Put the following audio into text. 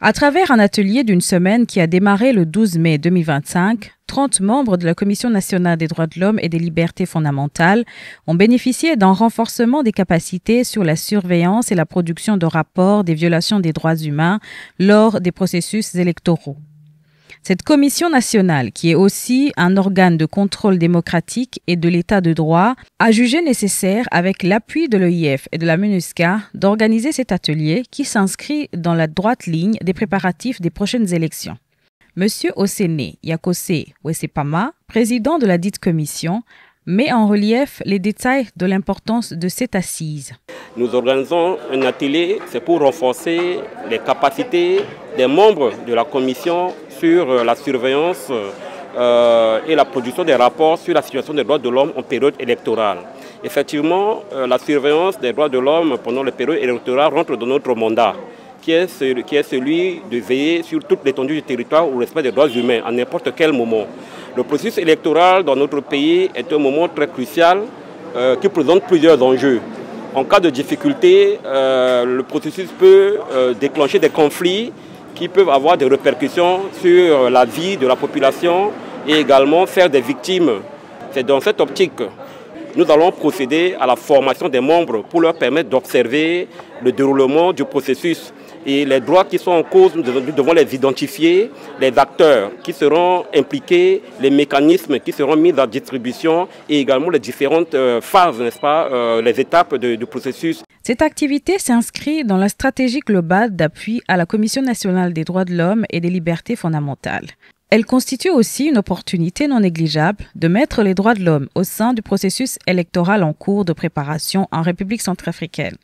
À travers un atelier d'une semaine qui a démarré le 12 mai 2025, 30 membres de la Commission nationale des droits de l'homme et des libertés fondamentales ont bénéficié d'un renforcement des capacités sur la surveillance et la production de rapports des violations des droits humains lors des processus électoraux. Cette commission nationale, qui est aussi un organe de contrôle démocratique et de l'état de droit, a jugé nécessaire, avec l'appui de l'OIF et de la MINUSCA, d'organiser cet atelier qui s'inscrit dans la droite ligne des préparatifs des prochaines élections. Monsieur Osene Yakose Wesepama, président de la dite commission, met en relief les détails de l'importance de cette assise. Nous organisons un atelier, c'est pour renforcer les capacités des membres de la commission sur la surveillance et la production des rapports sur la situation des droits de l'homme en période électorale. Effectivement, la surveillance des droits de l'homme pendant la période électorale rentre dans notre mandat, qui est celui de veiller sur toute l'étendue du territoire au respect des droits humains à n'importe quel moment. Le processus électoral dans notre pays est un moment très crucial qui présente plusieurs enjeux. En cas de difficulté, le processus peut déclencher des conflits qui peuvent avoir des répercussions sur la vie de la population et également faire des victimes. C'est dans cette optique que nous allons procéder à la formation des membres pour leur permettre d'observer le déroulement du processus. Et les droits qui sont en cause, nous devons les identifier, les acteurs qui seront impliqués, les mécanismes qui seront mis en distribution et également les différentes phases, n'est-ce pas, les étapes du processus. Cette activité s'inscrit dans la stratégie globale d'appui à la Commission nationale des droits de l'homme et des libertés fondamentales. Elle constitue aussi une opportunité non négligeable de mettre les droits de l'homme au sein du processus électoral en cours de préparation en République centrafricaine.